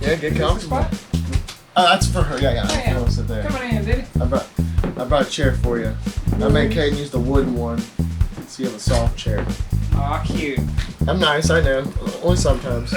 Yeah, get comfortable. Oh, that's for her. Yeah. Oh, yeah. You want to sit there? Come on in, baby. I brought a chair for you. I made Kaden use the wooden one, so you have a soft chair. Aw, cute. I'm nice, I know. Only sometimes.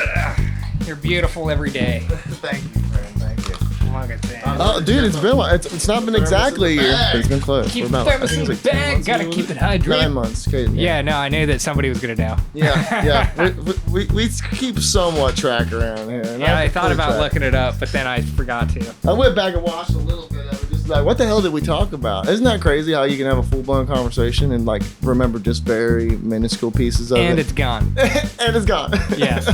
You're beautiful every day. Thank you, friend. Thank you. Look at that. Oh, dude, it's been it's not been exactly a year, but it's been close. Keep We're the about, I thermos think in it's the like 10 bag. months Gotta ago. keep it hydrated. 9 months, Kaden. Yeah, no, I knew that somebody was gonna know. Yeah. We keep somewhat track around here. Yeah, I thought about looking it up, but then I forgot to. I went back and watched a little bit of it, just like, what the hell did we talk about? Isn't that crazy how you can have a full-blown conversation and like remember just very minuscule pieces of it? And it's gone. And it's gone. Yes.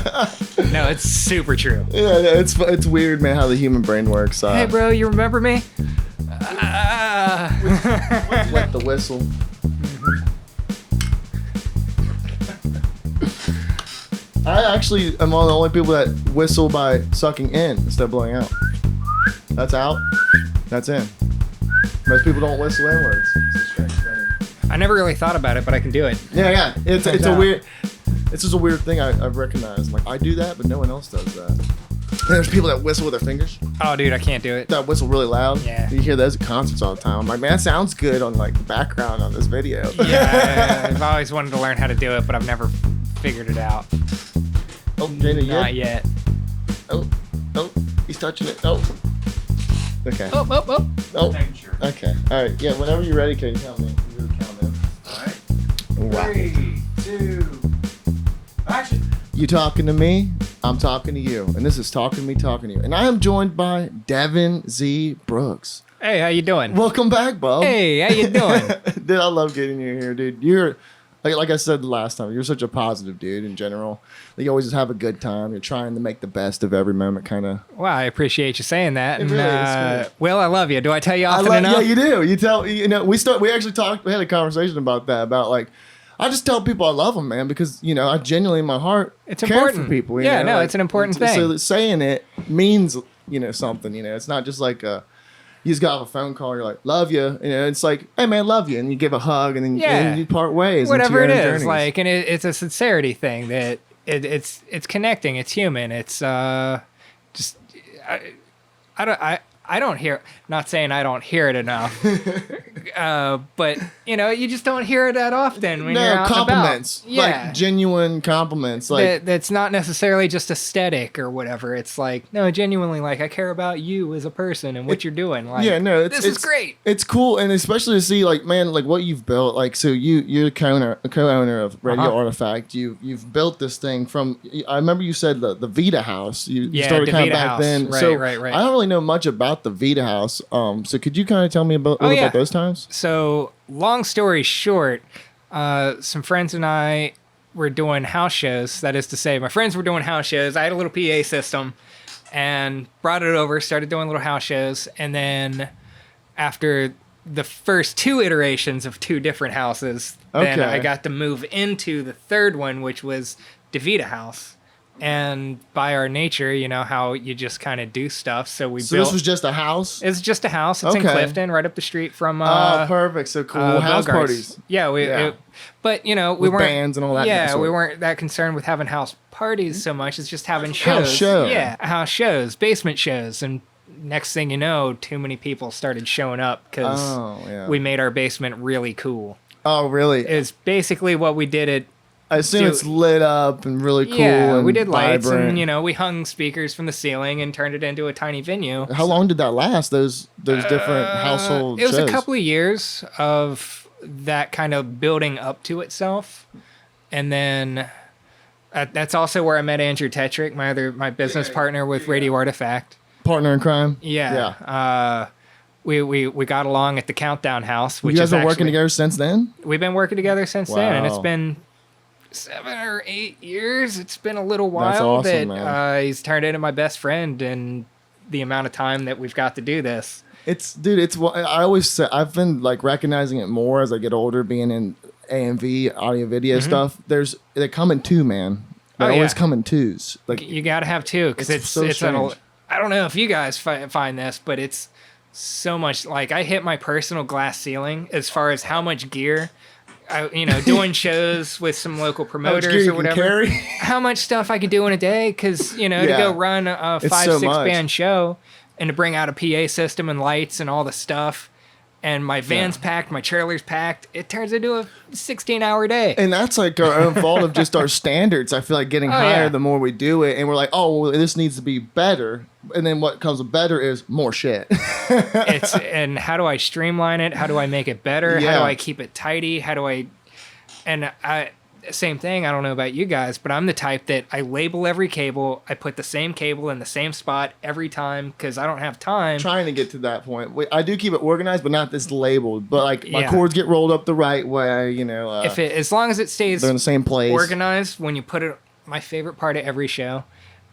No, it's super true. Yeah, it's weird, man, how the human brain works. Hey, bro, you remember me? Wet the whistle. I actually am one of the only people that whistle by sucking in instead of blowing out. That's out. That's in. Most people don't whistle inwards. It's a strange thing. I never really thought about it, but I can do it. Yeah. It's a weird. It's just a weird thing I've recognized. Like I do that, but no one else does that. And there's people that whistle with their fingers. Oh, dude, I can't do it. That whistle really loud. Yeah. You hear those at concerts all the time. I'm like, man, that sounds good on like the background on this video. Yeah, I've always wanted to learn how to do it, but I've never figured it out. Oh, Jada, Not yet. Oh, he's touching it. Oh. Okay. Oh. Oh. Okay. All right. Yeah. Whenever you're ready, can you count me? You count in. All right. Wow. 3, 2, action. You talking to me? I'm talking to you, and this is talking to you. And I am joined by Devin Z. Brooks. Hey, how you doing? Welcome back, Bo. Hey, how you doing? Dude, I love getting you here, dude. You're like I said the last time. You're such a positive dude in general. You always just have a good time. You're trying to make the best of every moment, kind of. Well, I appreciate you saying that. It really is cool. Well, I love you. Do I tell you often enough? Yeah, you do. You tell. You know, we actually talked. We had a conversation about that. About like, I just tell people I love them, man, because I genuinely in my heart It's care important for people. Yeah, no, it's an important thing. So that saying it means something. It's not just like you just got off a phone call. You're like, love you. It's like, hey man, love you, and you give a hug, and then you part ways. Whatever it into your is, journeys. like, and it's a sincerity thing that it's connecting. It's human. It's just I don't hear. Not saying I don't hear it enough, but you just don't hear it that often when you're out compliments, and about. like genuine compliments, like that's not necessarily just aesthetic or whatever. It's like, no, genuinely, like, I care about you as a person and what you're doing. Like, this is great. It's cool, and especially to see, like, man, like what you've built. Like, so you're the co-owner of Radio Artifact. You've built this thing from. I remember you said the Vita House. You started kind of back House. then. Right, so right. I don't really know much about the Vita House. So could you kind of tell me about those times? So, long story short, some friends and I were doing house shows. That is to say, my friends were doing house shows. I had a little PA system and brought it over, started doing little house shows. And then after the first 2 iterations of 2 different houses, then I got to move into the third one, which was DeVita House. And by our nature, how you just kind of do stuff. So built. This was just a house? It's just a house. It's in Clifton, right up the street from. Perfect. So cool. House parties. Yeah, we weren't bands and all that. Yeah, we weren't that concerned with having house parties so much. It's just having shows. House show. Yeah, house shows, basement shows, and next thing you know, too many people started showing up because we made our basement really cool. Oh, really? It's basically what we did at. I assume it's lit up and really cool. Yeah, and we did lights vibrant. and we hung speakers from the ceiling and turned it into a tiny venue. How long did that last? Those different household shows? It was shows? a couple of years of that kind of building up to itself, and then that's also where I met Andrew Tetrick, my business partner with Radio Artifact. Partner in crime. Yeah. We got along at the Countdown House. Which you guys been working together since then? We've been working together since then, and it's been 7 or 8 years. It's been a little while. That's awesome, man. He's turned into my best friend, and the amount of time that we've got to do this. I always say, I've been like recognizing it more as I get older, being in AMV audio video stuff. They come in 2, man. They always come in 2s. Like you got to have 2 because it's so strange. I don't know if you guys find this, but it's so much like I hit my personal glass ceiling as far as how much gear doing shows with some local promoters gear you or can whatever. carry. How much stuff I could do in a day? Because to Yeah. go run a It's 5-6 so much. band show and to bring out a PA system and lights and all the stuff, and my van's packed, my trailer's packed, it turns into a 16-hour day. And that's like our own fault of just our standards. I feel like getting higher yeah. the more we do it, and we're like, oh, well, this needs to be better. And then what comes with better is more shit. And how do I streamline it? How do I make it better? Yeah. How do I keep it tidy? Same thing. I don't know about you guys, but I'm the type that I label every cable. I put the same cable in the same spot every time because I don't have time. Trying to get to that point. I do keep it organized, but not this labeled. But like my Yeah. cords get rolled up the right way. As long as it stays they're in the same place. organized, when you put it. My favorite part of every show,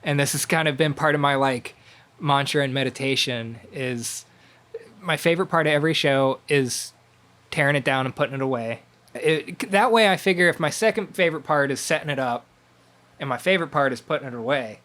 and this has kind of been part of my like mantra and meditation, is my favorite part of every show is tearing it down and putting it away. That way I figure if my second favorite part is setting it up and my favorite part is putting it away,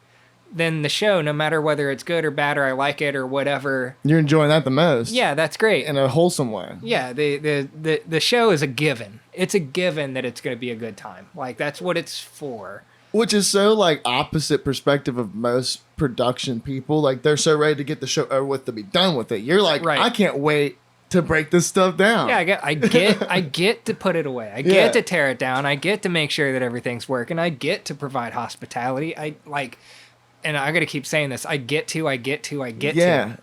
then the show, no matter whether it's good or bad or I like it or whatever, You're enjoying that the most. yeah, that's great. In a wholesome way. Yeah, the show is a given. It's a given that it's going to be a good time. Like, that's what it's for. Which is so like opposite perspective of most production people. Like they're so ready to get the show over with to be done with it. You're like, Right. I can't wait to break this stuff down. Yeah, I get to put it away. I get to tear it down. I get to make sure that everything's working. I get to provide hospitality. And I got to keep saying this. I get to. Yeah.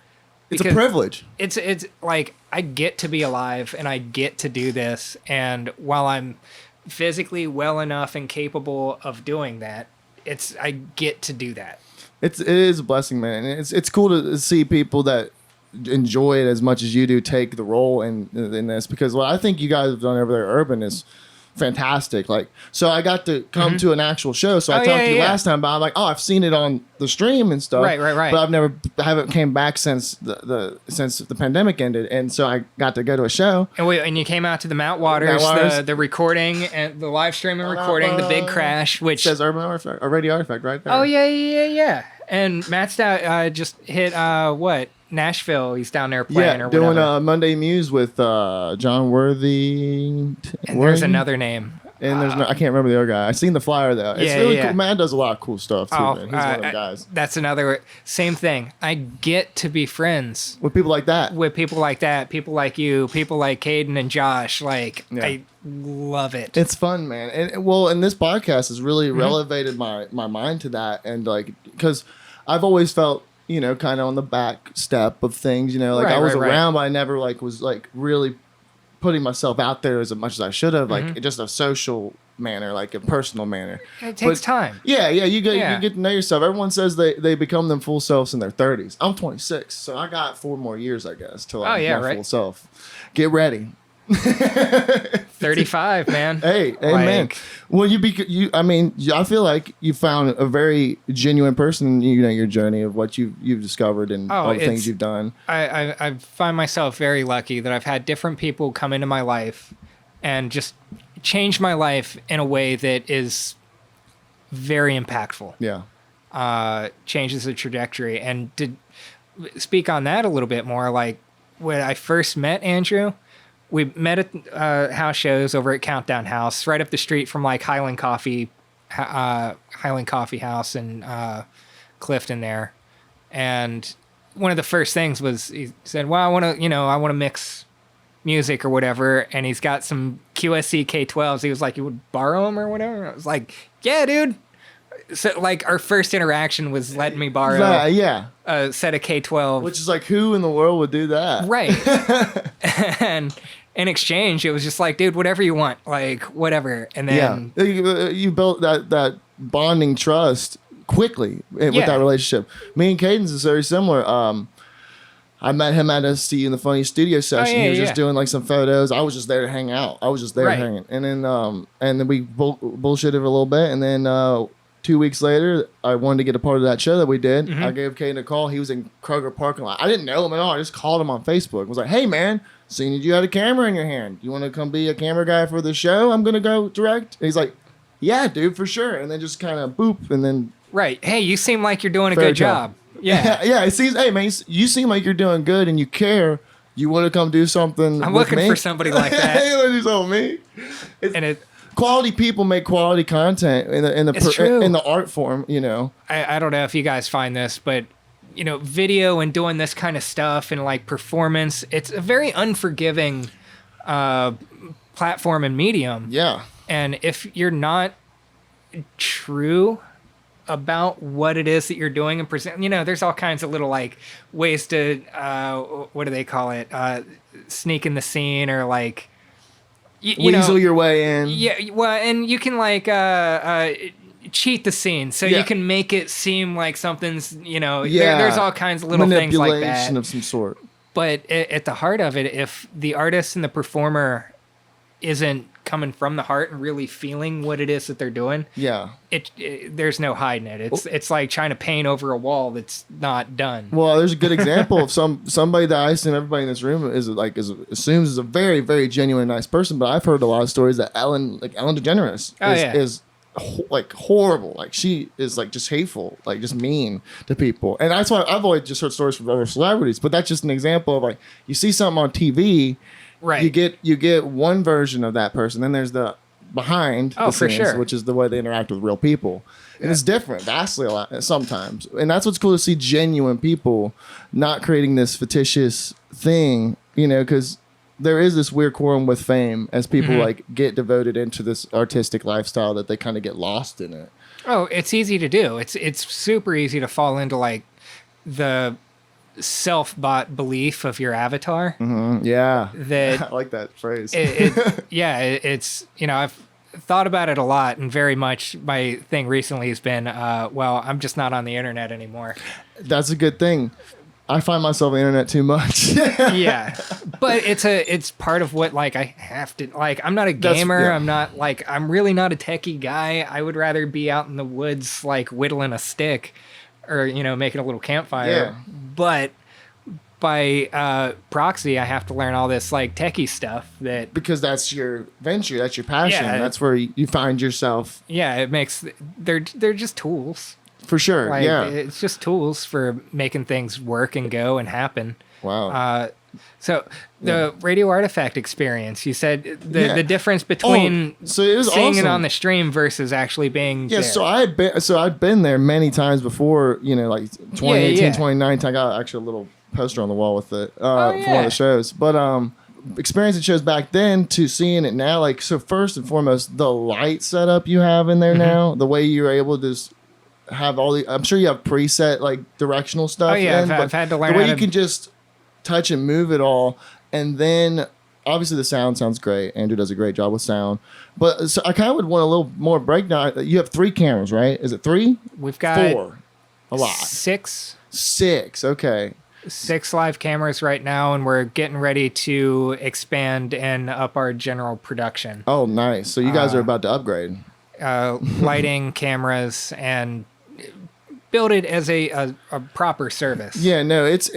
It's a Because privilege. It's like I get to be alive and I get to do this. And while I'm physically well enough and capable of doing that, I get to do that. It is a blessing, man. And it's cool to see people that enjoy it as much as you do take the role in this, because what I think you guys have done over there at Urban is fantastic. Like, so I got to come to an actual show. So I talked to you last time, but I'm like, oh, I've seen it on the stream and stuff. Right. But I haven't came back since the pandemic ended, and so I got to go to a show. And you came out to the Mount Waters, the recording and the live streaming recording, the big crash, which It says Urban Artifact, or Radio Artifact right there. Oh yeah. And Matt's just hit Nashville. He's down there playing or whatever. Doing Monday Muse with John Worthy. And there's another name. And there's I can't remember the other guy. I seen the flyer though. It's really cool. Matt does a lot of cool stuff too. Man. He's one of the guys. That's another same thing. I get to be friends With people like that. people like that, people like you, people like Caden and Josh. Like, I love it. It's fun, man. And this podcast has really relevated my mind to that, and like, because I've always felt, kind of on the back step of things, like I was around, but I never like was like really putting myself out there as much as I should have, like just a social manner, like a personal manner. It takes time. Yeah, you get to know yourself. Everyone says they become them full selves in their 30s. I'm 26, so I got 4 more years, I guess, till I'm my full self. Get ready. 35, man. Hey, man. Well, I feel like you found a very genuine person. Your journey of what you've discovered and all the things you've done. I find myself very lucky that I've had different people come into my life and just change my life in a way that is very impactful. Yeah. Changes the trajectory. And to speak on that a little bit more, like when I first met Andrew, we met at house shows over at Countdown House, right up the street from like Highland Coffee House in Clifton there. And one of the first things was he said, "Well, I want to mix music or whatever." And he's got some QSC K12s. He was like, "You would borrow them or whatever?" I was like, "Yeah, dude." So like our first interaction was letting me borrow a set of K12, which is like, who in the world would do that? Right. And in exchange, it was just like, dude, whatever you want, like whatever. And then you built that bonding trust quickly with that relationship. Me and Caden's is very similar. I met him at See in the Funny studio session. He was just doing like some photos. I was just there to hang out. I was just there hanging, and then we bullshitted a little bit, and then 2 weeks later, I wanted to get a part of that show that we did. I gave Caden a call. He was in Kroger parking lot. I didn't know him at all. I just called him on Facebook. I was like, "Hey, man, seen that you had a camera in your hand. You want to come be a camera guy for the show? I'm going to go direct." And he's like, "Yeah, dude, for sure." And then just kind of boop, and then... Right. Hey, you seem like you're doing a good job. Yeah. Yeah. Hey, man, you seem like you're doing good and you care. You want to come do something I'm with looking me? for somebody like that. You want to do something with me? and it. Quality people make quality content in the art form, you know. I don't know if you guys find this, but you know, video and doing this kind of stuff and like performance, it's a very unforgiving platform and medium. Yeah. And if you're not true about what it is that you're doing and present, you know, there's all kinds of little like ways to what do they call it? Sneak in the scene, or like weasel your way in. Yeah, well, and you can like cheat the scene, so you can make it seem like something's, you know, there's all kinds of little things like that. Manipulation of some sort. But at the heart of it, if the artist and the performer isn't coming from the heart and really feeling what it is that they're doing, there's no hiding it. It's like trying to paint over a wall that's not done. Well, there's a good example of somebody that I assume everybody in this room assumes is a very, very genuine, nice person. But I've heard a lot of stories that Ellen DeGeneres is like horrible. Like she is like just hateful, like just mean to people. And that's why I've always just heard stories from other celebrities. But that's just an example of like, you see something on TV. Right. You get one version of that person. Then there's the behind the scenes, which is the way they interact with real people. And it's different, vastly a lot sometimes. And that's what's cool to see, genuine people not creating this fictitious thing, you know, because there is this weird quorum with fame as people like get devoted into this artistic lifestyle that they kind of get lost in it. Oh, it's easy to do. It's super easy to fall into like the self-bought belief of your avatar. Yeah, that I like that phrase. It's, you know, I've thought about it a lot, and very much my thing recently has been, well, I'm just not on the internet anymore. That's a good thing. I find myself on the internet too much. Yeah, but it's part of what, like, I have to, like, I'm not a gamer. I'm not like, I'm really not a techie guy. I would rather be out in the woods, like whittling a stick, or, you know, making a little campfire. Yeah. But by proxy, I have to learn all this like techie stuff because that's your venture, that's your passion. Yeah, that's where you find yourself. Yeah, it makes they're just tools. For sure. Like, yeah, it's just tools for making things work and go and happen. Wow. So the Radio Artifact experience, you said the difference between so it was seeing awesome. it on the stream versus actually being there. I'd been there many times before, you know, like 2018, 2019. I got actually a little poster on the wall with it for one of the shows. But experiencing shows back then to seeing it now, like, so first and foremost, the light setup you have in there now, the way you're able to just have all the, I'm sure you have preset like directional stuff. Oh yeah, I've had to learn the way you can just touch and move it all. And then obviously the sound sounds great. Andrew does a great job with sound. But so I kind of would want a little more breakdown. You have 3 cameras, right? Is it 3? We've got 4. A lot. 6. 6. Okay. 6 live cameras right now, and we're getting ready to expand and up our general production. Oh, nice. So you guys are about to upgrade. Lighting, cameras, and build it as a proper service. Yeah, no, it's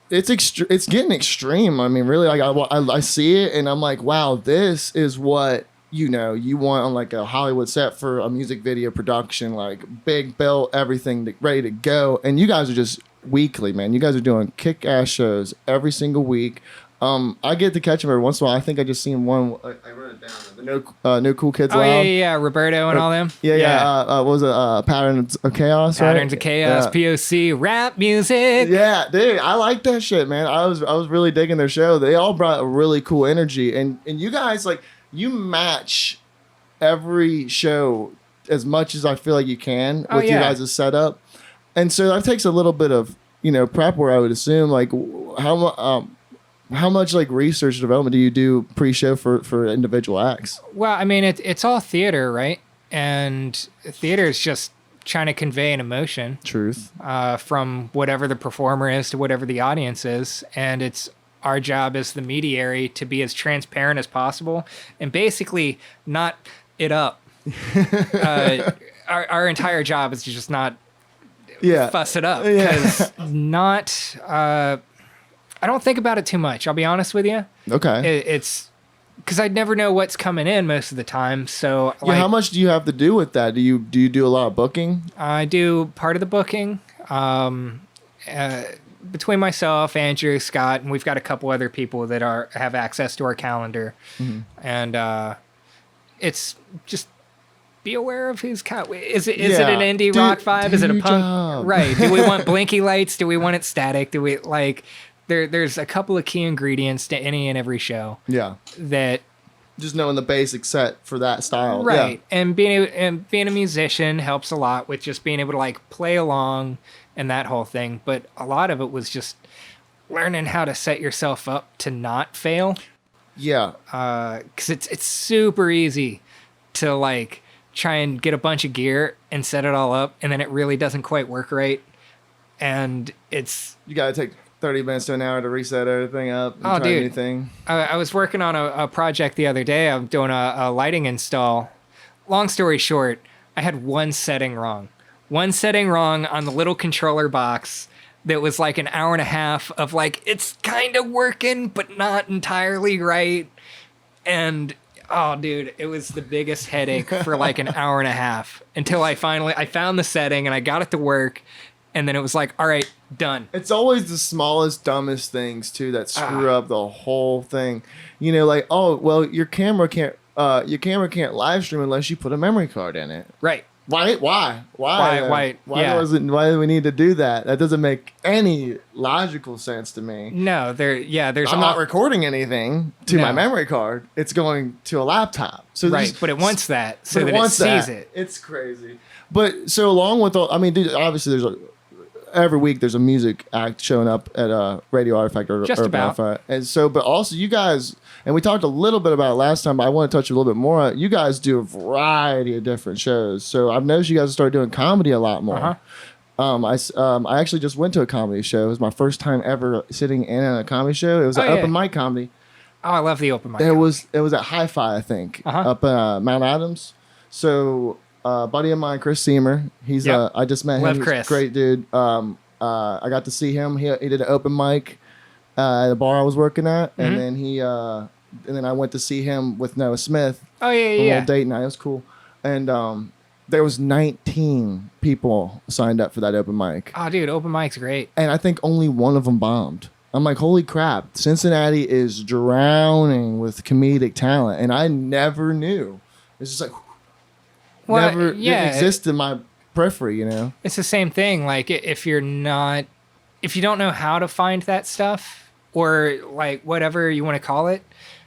getting extreme. I mean, really, like I see it and I'm like, wow, this is what, you know, you want on like a Hollywood set for a music video production, like big bill, everything ready to go. And you guys are just weekly, man. You guys are doing kick-ass shows every single week. I get to catch them every once in a while. I think I just seen one. I wrote it down. The No Cool Kids Loud. Yeah. Roberto and all them. Yeah. What was it? Patterns of Chaos. Patterns of Chaos. POC rap music. Yeah, dude, I like that shit, man. I was really digging their show. They all brought a really cool energy, and you guys, like, you match every show as much as I feel like you can with you guys' setup, and so that takes a little bit of, you know, prep. Where I would assume, like, how much like research development do you do pre-show for individual acts? Well, I mean, it's all theater, right? And theater is just trying to convey an emotion. Truth. From whatever the performer is to whatever the audience is. And it's our job as the mediary to be as transparent as possible and basically not it up. Our entire job is to just not fuss it up. Because I don't think about it too much. I'll be honest with you. Okay. It's because I never know what's coming in most of the time. So, like, how much do you have to do with that? Do you do a lot of booking? I do part of the booking. Between myself, Andrew, Scott, and we've got a couple other people that have access to our calendar, and it's just be aware of who's is it an indie rock vibe? Is it a punk? Job. Right. Do we want blinky lights? Do we want it static? Do we like there's a couple of key ingredients to any and every show. Yeah. That Just knowing the basic set for that style. right. Yeah. And being a musician helps a lot with just being able to like play along and that whole thing. But a lot of it was just learning how to set yourself up to not fail. Yeah. Because it's super easy to like try and get a bunch of gear and set it all up, and then it really doesn't quite work right. And it's You got to take 30 minutes to an hour to reset everything up and try dude. anything. I was working on a project the other day. I'm doing a lighting install. Long story short, I had one setting wrong. One setting wrong on the little controller box that was like an hour and a half of like, it's kind of working, but not entirely right. And, oh, dude, it was the biggest headache for like an hour and a half until I found the setting and I got it to work. And then it was like, all right, done. It's always the smallest, dumbest things too that screw up the whole thing. You know, like, oh, well, your camera can't live stream unless you put a memory card in it. Right. Why? Why? Yeah. Why do we need to do that? That doesn't make any logical sense to me. No, there's I'm not recording anything to my No. memory card. It's going to a laptop. So right, there's- but it wants that so but that it wants sees that. it. It's crazy. But so along with all, I mean, dude, obviously every week there's a music act showing up at Radio Artifact or Just Urban about. Artifact. And so, but also you guys, and we talked a little bit about it last time, but I want to touch a little bit more. You guys do a variety of different shows. So I've noticed you guys start doing comedy a lot more. I actually just went to a comedy show. It was my first time ever sitting in a comedy show. It was an open mic comedy. Oh, I love the open mic. It was at Hi-Fi, I think, up in Mount Adams. So a buddy of mine, Chris Seamer, he's I just met him. Love He's Chris. a great dude. I got to see him. He did an open mic at a bar I was working at, and then I went to see him with Noah Smith. Oh yeah, A little date night. It was cool, and there was 19 people signed up for that open mic, Oh, dude, open mic's great. and I think only one of them bombed. I'm like, holy crap! Cincinnati is drowning with comedic talent, and I never knew. It's just like Well, never yeah, didn't exist in my periphery, you know. it's the same thing. Like if you don't know how to find that stuff or like whatever you want to call it,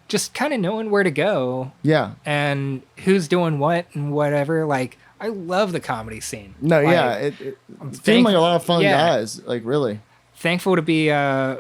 just kind of knowing where to go Yeah. and who's doing what and whatever. Like I love the comedy scene. No, Like, yeah. It seemed like a lot of fun yeah. guys. Like really. Thankful to be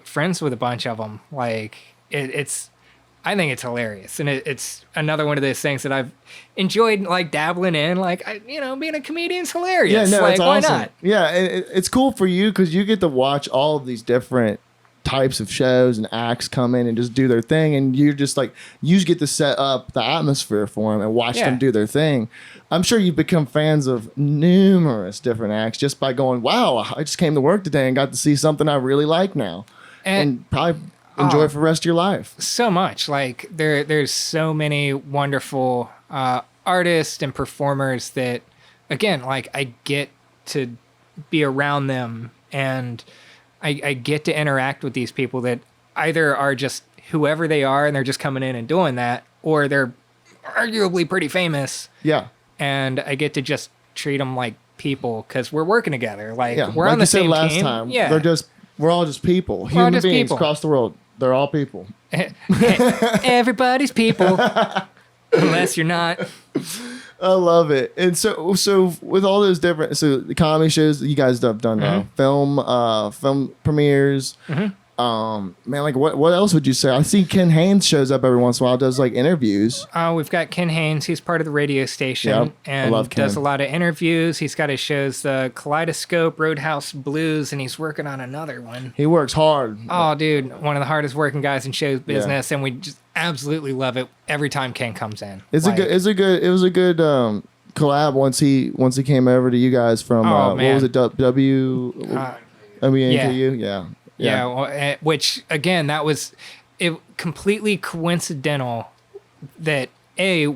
friends with a bunch of them. Like I think it's hilarious, and it's another one of those things that I've enjoyed like dabbling in. Like being a comedian's hilarious. Yeah, no, like it's why awesome. not? Yeah, it's cool for you because you get to watch all of these different types of shows and acts come in and just do their thing, and you're just like you get to set up the atmosphere for them and watch them do their thing. I'm sure you've become fans of numerous different acts just by going, wow, I just came to work today and got to see something I really like now, and probably enjoy it for the rest of your life. So much. Like there's so many wonderful artists and performers that, again, like I get to be around them and I get to interact with these people that either are just whoever they are and they're just coming in and doing that, or they're arguably pretty famous. Yeah. And I get to just treat them like people because we're working together. Like Yeah. we're like on the you said same last team. time. Yeah. We're all just people. all Human just beings people. across the world. They're all people. Everybody's people. Unless you're not. I love it. And so with all those different, the comedy shows that you guys have done, film premieres, man, like what else would you say? I see Ken Haynes shows up every once in a while, does like interviews. We've got Ken Haynes. He's part of the radio station Yep, I and love Ken. does a lot of interviews. He's got his shows, the Kaleidoscope, Roadhouse Blues, and he's working on another one. He works hard. Oh, dude, one of the hardest working guys in show business, and we just absolutely love it every time Ken comes in. It was a good collab once he came over to you guys from what was it, WMENKU? Yeah. Well, which again, that was completely coincidental that we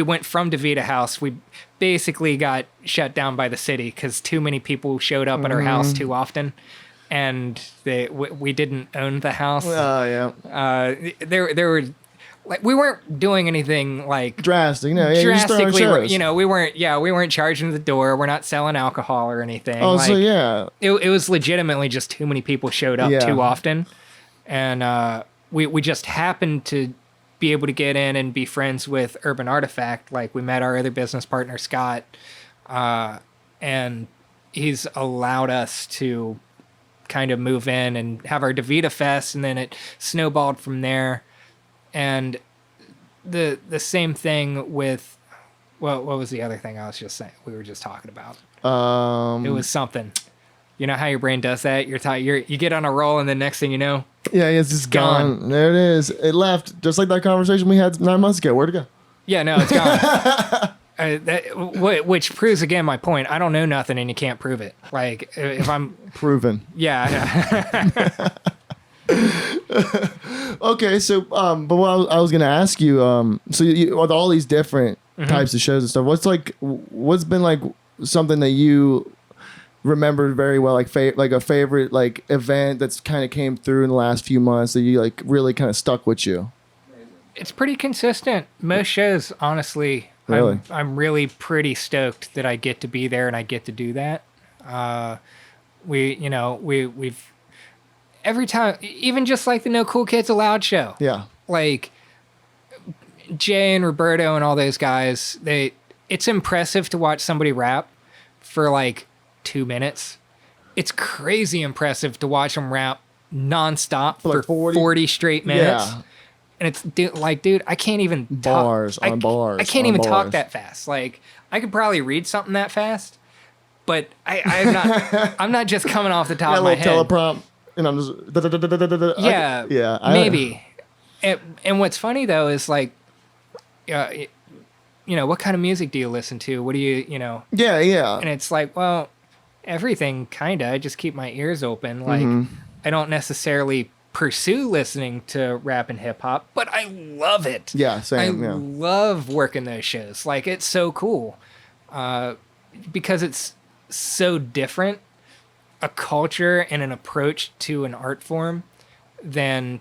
went from DeVita House. We basically got shut down by the city because too many people showed up at our house too often, and we didn't own the house. Yeah. There were like we weren't doing anything like Drastic, you know, yeah, you're just throwing drastically, shows. you know, we weren't charging the door. We're not selling alcohol or anything. Oh, like, so yeah. it was legitimately just too many people showed up Yeah. too often. And we just happened to be able to get in and be friends with Urban Artifact. Like we met our other business partner, Scott, and he's allowed us to kind of move in and have our DeVita Fest, and then it snowballed from there. And the same thing with, well, what was the other thing I was just saying? We were just talking about. It was something. You know how your brain does that? You get on a roll, and the next thing you know, Yeah, it's just gone. There it is. It left, just like that conversation we had 9 months ago. Where'd it go? yeah, no, it's gone. Which proves again my point. I don't know nothing, and you can't prove it. Like if I'm Proven. yeah. Okay, so but what I was gonna ask you, so you, with all these different types of shows and stuff, what's been like something that you remember very well, like like a favorite like event that's kind of came through in the last few months that you like really kind of stuck with you? It's pretty consistent. Most shows, honestly. Really? I'm really pretty stoked that I get to be there and I get to do that. We've every time, even just like the No Cool Kids Allowed show. Yeah. Like Jay and Roberto and all those guys, it's impressive to watch somebody rap for like 2 minutes. It's crazy impressive to watch them rap nonstop for like 40 straight minutes. Yeah. And it's dude, I can't even Bars talk. on bars. I can't on even talk bars. that fast. Like I could probably read something that fast, but I'm not. I'm not just coming off the top Yeah, of a my little head. teleprompt, and I'm just Yeah, yeah, maybe. And what's funny though is like, you know, what kind of music do you listen to? What do you know? Yeah, yeah. And it's like, well, everything kinda. I just keep my ears open. Like I don't necessarily pursue listening to rap and hip hop, but I love it. Yeah, same. I Yeah. love working those shows. Like it's so cool, because it's so different, a culture and an approach to an art form than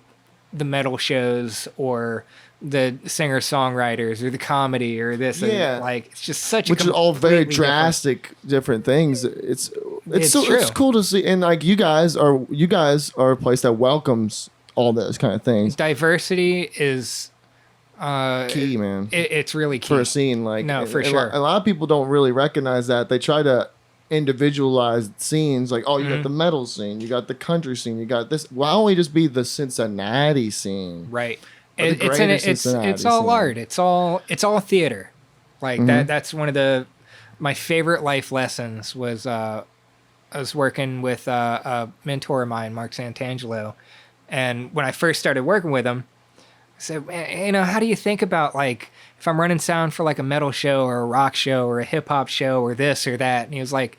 the metal shows or the singer-songwriters or the comedy or this. Yeah. Like it's just such Which a is all very completely drastic different things. It's true. cool to see, and like you guys are a place that welcomes all those kind of things. diversity is Key, man, it's really key for a scene. Like No, for and sure. a lot of people don't really recognize that. They try to individualize scenes. Like, oh, you got the metal scene, you got the country scene, you got this. Why don't we just be the Cincinnati scene? right. Or the greater Cincinnati It's all scene. art. It's all theater. Like that's one of my favorite life lessons was I was working with a mentor of mine, Mark Santangelo, and when I first started working with him, I said, "Man, you know, how do you think about like if I'm running sound for like a metal show or a rock show or a hip hop show or this or that?" And he was like,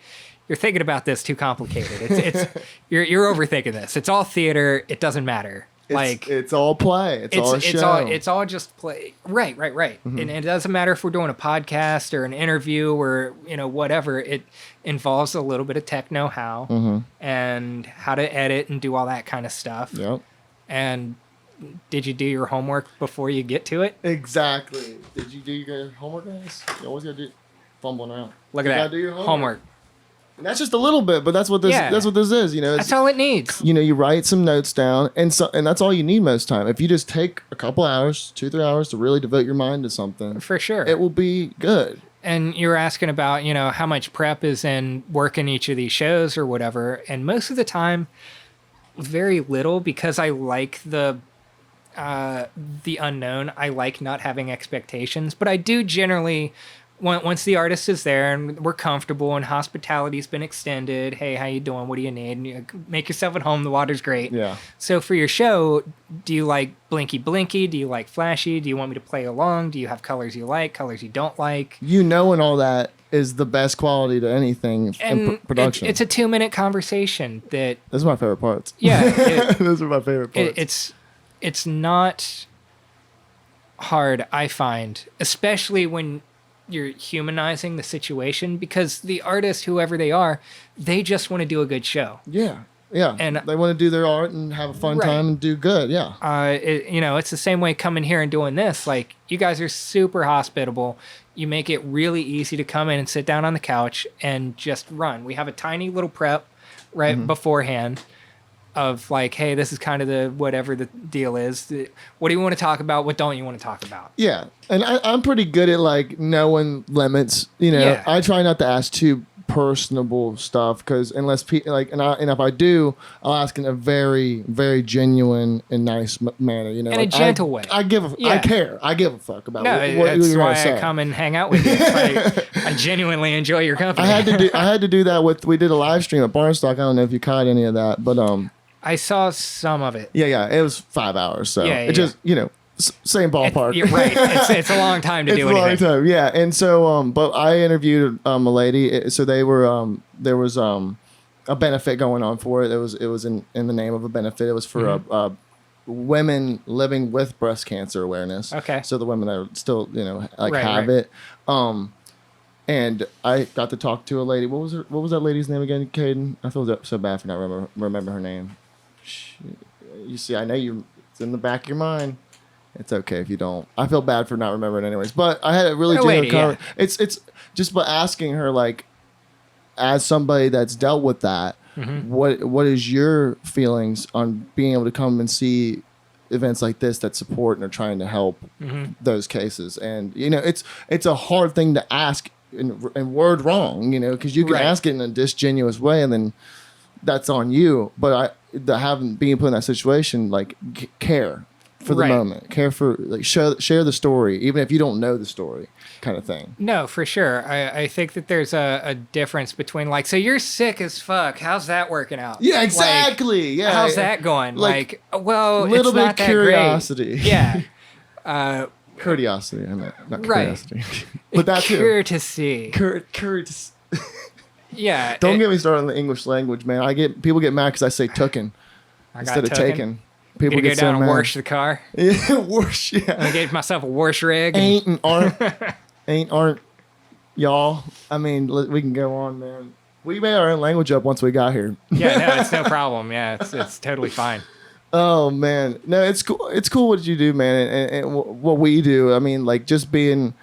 "You're thinking about this too complicated. It's you're overthinking this. It's all theater. It doesn't matter." It's all play. It's all a show. It's all just play. Right. And it doesn't matter if we're doing a podcast or an interview or, you know, whatever. It involves a little bit of tech know-how and how to edit and do all that kind of stuff. Yep. And did you do your homework before you get to it? Exactly. Did you do your homework, guys? You always gotta do fumbling around. Look You at gotta that. do your Homework. And that's just a little bit, but that's what this is. You know, That's all it needs. you know, you write some notes down, and that's all you need most time. If you just take a couple hours, 2-3 hours to really devote your mind to something, For sure. it will be good. And you were asking about, you know, how much prep is in working each of these shows or whatever. And most of the time, very little, because I like the unknown. I like not having expectations, but I do generally, once the artist is there and we're comfortable and hospitality's been extended, hey, how you doing? What do you need? And you make yourself at home. The water's great. Yeah. So for your show, do you like blinky blinky? Do you like flashy? Do you want me to play along? Do you have colors you like, colors you don't like? You know, and all that is the best quality to anything in And production. it's a 2-minute conversation that, Those are my favorite parts. yeah, Those are my favorite parts. it's not hard, I find, especially when you're humanizing the situation, because the artist, whoever they are, they just want to do a good show. Yeah. Yeah, And they want to do their art and have a fun Right. time and do good. Yeah, it's the same way coming here and doing this. Like, you guys are super hospitable. You make it really easy to come in and sit down on the couch and just run. We have a tiny little prep right beforehand of like, hey, this is kind of the whatever the deal is. What do you want to talk about? What don't you want to talk about? yeah, and I'm pretty good at like knowing limits. Yeah. I try not to ask too personable stuff because unless and if I do, I'll ask in a very very genuine and nice manner. In like, a gentle way. I Yeah. care. I give a fuck about No, what that's you're why gonna say. I come and hang out with you. It's like, I genuinely enjoy your company. I had to do that we did a live stream at Barnstock. I don't know if you caught any of that, but I saw some of it. yeah, it was 5 hours, so Yeah, it just same ballpark. You're right. It's a long time to It's do a long anything. time, yeah. And so, but I interviewed a lady. So they were there was a benefit going on for it. It was in the name of a benefit. It was for women living with breast cancer awareness. Okay. So the women that are still Right, have right. it. And I got to talk to a lady. What was that lady's name again, Caden? I feel so bad for not remember her name. You see, I know it's in the back of your mind. It's okay if you don't. I feel bad for not remembering anyways. But I had a really genuine lady, yeah. It's just by asking her, like, as somebody that's dealt with that, what is your feelings on being able to come and see events like this that support and are trying to help those cases? And it's a hard thing to ask and word wrong, because you can Right. ask it in a disgenuous way and then that's on you. But being put in that situation, like, care for the Right. moment, care for, like, share the story, even if you don't know the story, kind of thing. No, for sure. I think that there's a difference between, like, so you're sick as fuck. How's that working out? Yeah, exactly. Like, yeah, how's that going? like, Well, little it's bit not of that curiosity. great. Yeah. Courtesy, I meant, not Right. curiosity. But that too. Courtesy. Courtesy. Yeah. Don't get me started on the English language, man. People get mad because I say tooken I got instead of tooken. taken. People Gonna go get down so and mad. wash the car. Yeah, wash. I Yeah. gave myself a wash rig. and- Ain't and aren't, y'all. I mean, we can go on, man. We made our own language up once we got here. Yeah, no, it's no problem. Yeah, it's totally fine. Oh man, no, it's cool. It's cool what you do, man, and what we do. I mean, like, just being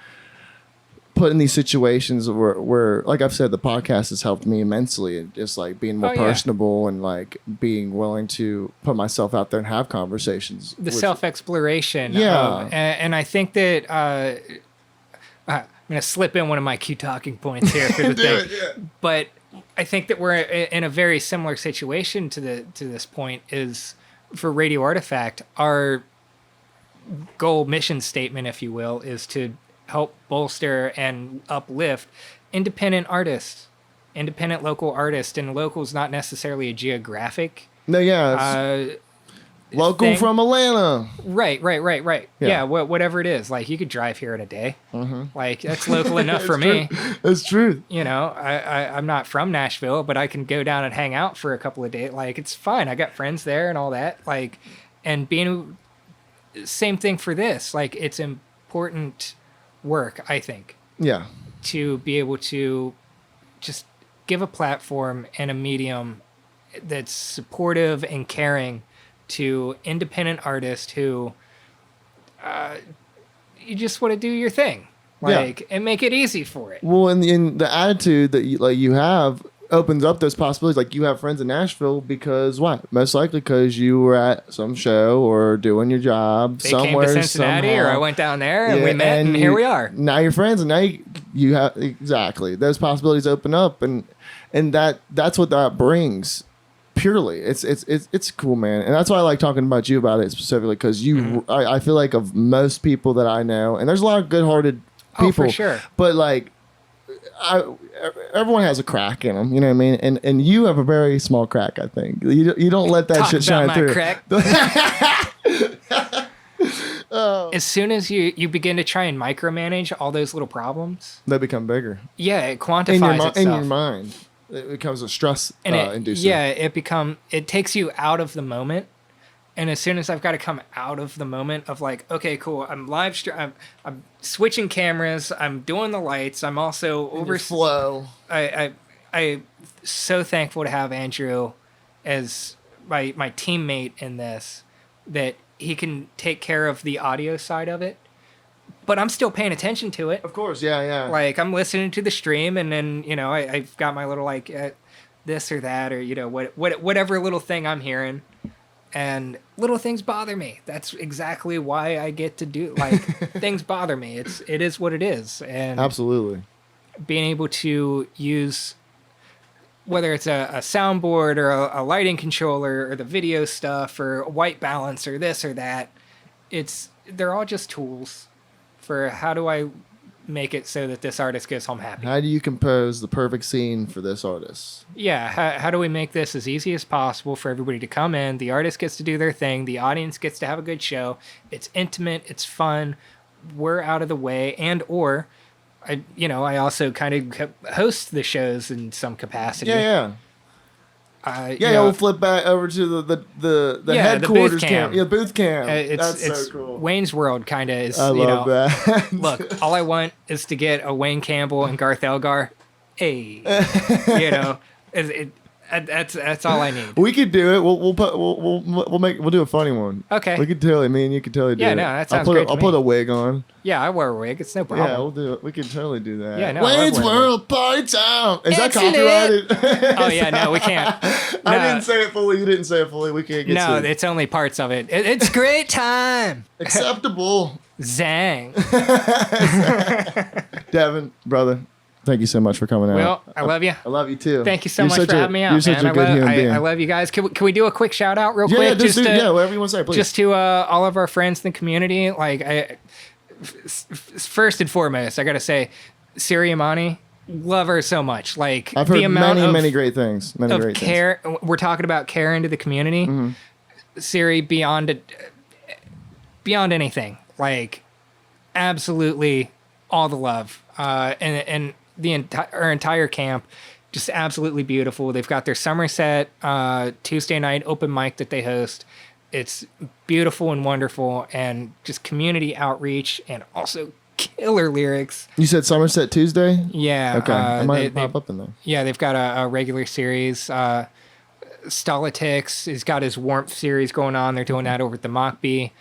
put in these situations where, like I've said, the podcast has helped me immensely, and just like being more Oh, yeah. personable and like being willing to put myself out there and have conversations. The with- self-exploration. Yeah. And I think that I'm going to slip in one of my key talking points here for the Do thing. it, yeah. But I think that we're in a very similar situation to this point. Is for Radio Artifact, our goal mission statement, if you will, is to help bolster and uplift independent artists, independent local artists. And local is not necessarily a geographic No, yeah, it's local thing. from Atlanta. Right. Yeah. Yeah, whatever it is. Like, you could drive here in a day. Like, that's local enough for me. That's true. I'm not from Nashville, but I can go down and hang out for a couple of days. Like, it's fine. I got friends there and all that. Like, and being same thing for this. Like, it's important work, I think, Yeah, to be able to just give a platform and a medium that's supportive and caring to independent artists who you just want to do your thing, like, and make it easy for it. well, in the attitude that you have opens up those possibilities. Like, you have friends in Nashville because what? Most likely because you were at some show or doing your job They somewhere. came to Cincinnati, or somehow. I went down there and Yeah, we met, and here we are. Now you're friends, and now you have exactly those possibilities open up, and that's what that brings. Purely, it's cool, man, and that's why I like talking about you about it specifically, because I feel like of most people that I know, and there's a lot of good-hearted people, Oh, for sure. but like, everyone has a crack in them, you know what I mean? And you have a very small crack, I think. You don't let that Talk shit about shine my through. crack. As soon as you begin to try and micromanage all those little problems, They become bigger yeah, it in quantifies itself. in your mind. It becomes a stress And inducer. it takes you out of the moment. And as soon as I've got to come out of the moment of, like, okay, cool, I'm I'm switching cameras, I'm doing the lights, I'm also Flow. I so thankful to have Andrew as my teammate in this, that he can take care of the audio side of it, but I'm still paying attention to it. Of course, yeah. Like, I'm listening to the stream, and then, I've got my little, like, this or that, or, whatever little thing I'm hearing. And little things bother me. That's exactly why I get to do, like, things bother me. It is what it is. And Absolutely. being able to use, whether it's a soundboard or a lighting controller or the video stuff or a white balance or this or that, they're all just tools for how do I make it so that this artist goes home happy. How do you compose the perfect scene for this artist? Yeah, how do we make this as easy as possible for everybody to come in? The artist gets to do their thing. The audience gets to have a good show. It's intimate. It's fun. We're out of the way. And or, I also kind of host the shows in some capacity. Yeah. We'll flip back over to the headquarters booth cam. Yeah, booth cam. It's so cool. Wayne's World kind of is. I love that. Look, all I want is to get a Wayne Campbell and Garth Elgar. Hey, that's all I need. We could do it. We'll do a funny one. Okay. We could totally. Me and you could totally do it. Yeah, no, that sounds great to I'll me. put a wig on. Yeah, I wear a wig. It's no problem. Yeah, we'll do it. We could totally do that. Yeah, no, Wayne's I love wearing World Party Time. Is that Excellent. copyrighted? Oh yeah, no, we can't. I No. didn't say it fully. You didn't say it fully. We can't get No, sued. it's only parts of it. It's great time. Acceptable. Zang. Devin, brother, thank you so much for coming out. Well, I love you. I love you too. Thank you so You're much such for a- having me out, You're such man. a good human being. I love you guys. Can we do a quick shout out real quick? Yeah, just whatever you want to say, please. Just to all of our friends in the community. Like, first and foremost, I gotta say, Siri Imani, love her so much. Like, I've heard the amount many great things. Many of great things. care. We're talking about care into the community. Mm-hmm. Siri, beyond anything. Like, absolutely all the love. And our entire camp, just absolutely beautiful. They've got their Somerset Tuesday night open mic that they host. It's beautiful and wonderful, and just community outreach, and also killer lyrics. You said Somerset Tuesday? Yeah. Okay. I might they- pop up in there. Yeah, they've got a regular series. Stolitix has got his Warmth series going on. They're doing that over at the Mockbee.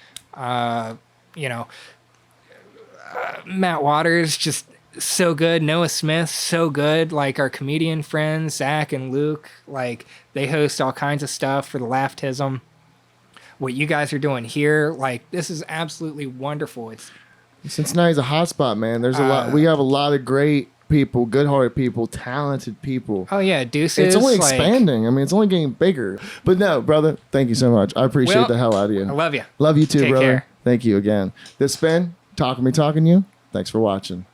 Matt Waters, just so good. Noah Smith, so good. Like, our comedian friends, Zach and Luke, like, they host all kinds of stuff for the Laftism. What you guys are doing here, like, this is absolutely wonderful. It's Cincinnati's a hotspot, man. There's a lot. We have a lot of great people, good-hearted people, talented people. Oh yeah, Deuces. It's only like, expanding. I mean, it's only getting bigger. But no, brother, thank you so much. I appreciate Well, the hell out of you. I love you. Love you too, Take brother. care. Thank you again. This has been Talking Me Talking You. Thanks for watching.